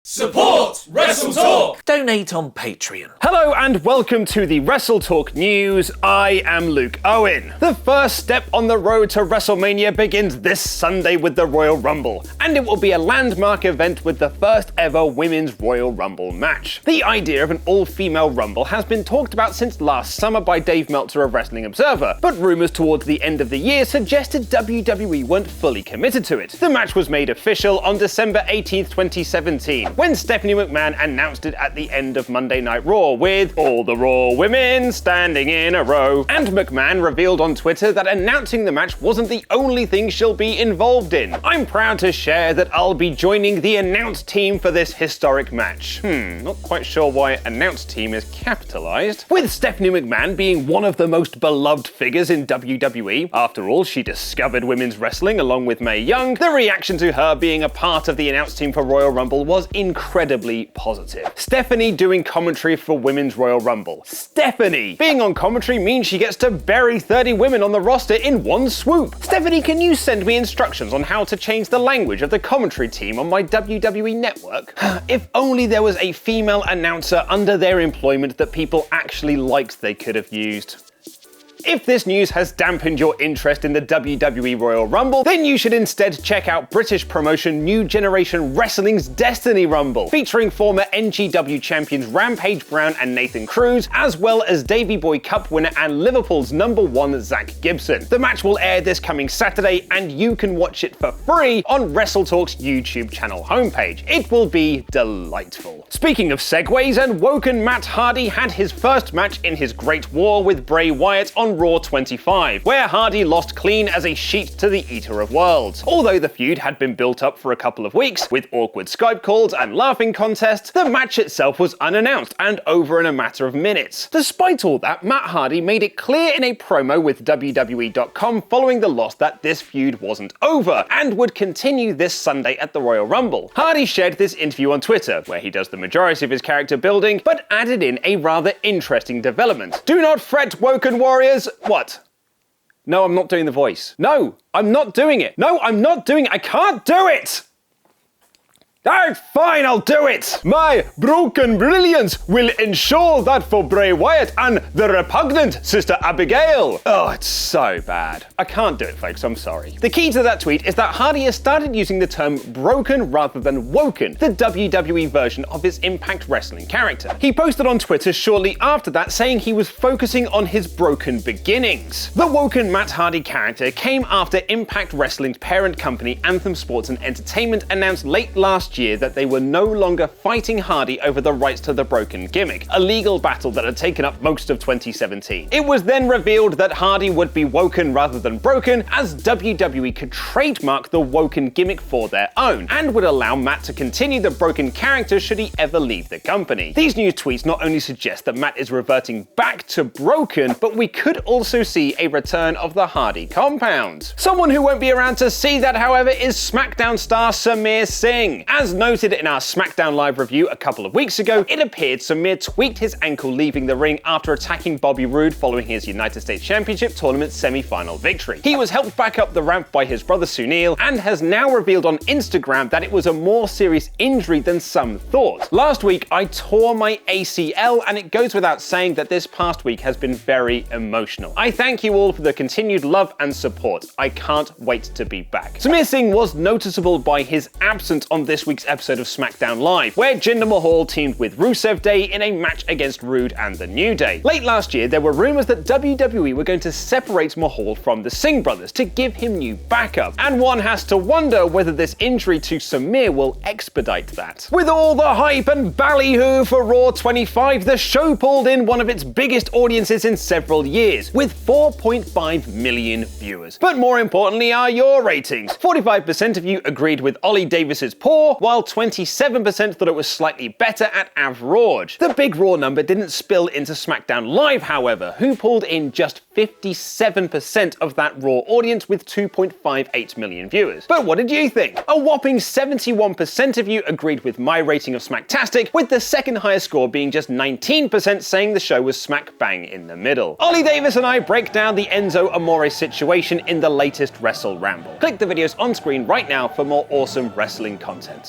Support WrestleTalk! Donate on Patreon. Hello and welcome to the WrestleTalk News. I am Luke Owen. The first step on the road to WrestleMania begins this Sunday with the Royal Rumble, and it will be a landmark event with the first ever Women's Royal Rumble match. The idea of an all-female Rumble has been talked about since last summer by Dave Meltzer of Wrestling Observer, but rumors towards the end of the year suggested WWE weren't fully committed to it. The match was made official on December 18th, 2017. When Stephanie McMahon announced it at the end of Monday Night Raw with all the Raw women standing in a row. And McMahon revealed on Twitter that announcing the match wasn't the only thing she'll be involved in. I'm proud to share that I'll be joining the announce team for this historic match. Not quite sure why announce team is capitalized. With Stephanie McMahon being one of the most beloved figures in WWE, after all, she discovered women's wrestling along with Mae Young, the reaction to her being a part of the announce team for Royal Rumble was incredibly positive. Stephanie doing commentary for Women's Royal Rumble. Stephanie! Being on commentary means she gets to bury 30 women on the roster in one swoop. Stephanie, can you send me instructions on how to change the language of the commentary team on my WWE network? If only there was a female announcer under their employment that people actually liked they could have used. If this news has dampened your interest in the WWE Royal Rumble, then you should instead check out British promotion New Generation Wrestling's Destiny Rumble, featuring former NGW champions Rampage Brown and Nathan Cruz, as well as Davey Boy Cup winner and Liverpool's #1 Zach Gibson. The match will air this coming Saturday, and you can watch it for free on WrestleTalk's YouTube channel homepage. It will be delightful. Speaking of segues, and Woken Matt Hardy had his first match in his Great War with Bray Wyatt on Raw 25, where Hardy lost clean as a sheet to the Eater of Worlds. Although the feud had been built up for a couple of weeks, with awkward Skype calls and laughing contests, the match itself was unannounced and over in a matter of minutes. Despite all that, Matt Hardy made it clear in a promo with WWE.com following the loss that this feud wasn't over, and would continue this Sunday at the Royal Rumble. Hardy shared this interview on Twitter, where he does the majority of his character building, but added in a rather interesting development. Do not fret, Woken Warriors! What? No, I'm not doing the voice. No, I'm not doing it. No, I'm not doing it. I can't do it! Alright, fine, I'll do it! My broken brilliance will ensure that for Bray Wyatt and the repugnant Sister Abigail. Oh, it's so bad. I can't do it, folks, I'm sorry. The key to that tweet is that Hardy has started using the term broken rather than woken, the WWE version of his Impact Wrestling character. He posted on Twitter shortly after that saying he was focusing on his broken beginnings. The woken Matt Hardy character came after Impact Wrestling's parent company Anthem Sports and Entertainment announced late last year that they were no longer fighting Hardy over the rights to the broken gimmick, a legal battle that had taken up most of 2017. It was then revealed that Hardy would be woken rather than broken, as WWE could trademark the woken gimmick for their own, and would allow Matt to continue the broken character should he ever leave the company. These news tweets not only suggest that Matt is reverting back to broken, but we could also see a return of the Hardy compound. Someone who won't be around to see that, however, is Smackdown star Samir Singh. As noted in our Smackdown live review a couple of weeks ago, it appeared Samir tweaked his ankle leaving the ring after attacking Bobby Roode following his United States Championship Tournament semi-final victory. He was helped back up the ramp by his brother Sunil, and has now revealed on Instagram that it was a more serious injury than some thought. Last week, I tore my ACL, and it goes without saying that this past week has been very emotional. I thank you all for the continued love and support. I can't wait to be back. Samir Singh was noticeable by his absence on this week's episode of Smackdown Live, where Jinder Mahal teamed with Rusev Day in a match against Roode and the New Day. Late last year, there were rumors that WWE were going to separate Mahal from the Singh brothers to give him new backup, and one has to wonder whether this injury to Samir will expedite that. With all the hype and ballyhoo for Raw 25, the show pulled in one of its biggest audiences in several years, with 4.5 million viewers. But more importantly are your ratings. 45% of you agreed with Ollie Davis's poor, while 27% thought it was slightly better at average. The big Raw number didn't spill into Smackdown Live, however, who pulled in just 57% of that Raw audience with 2.58 million viewers. But what did you think? A whopping 71% of you agreed with my rating of Smacktastic, with the second highest score being just 19% saying the show was smack bang in the middle. Ollie Davis and I break down the Enzo Amore situation in the latest Wrestle Ramble. Click the videos on screen right now for more awesome wrestling content.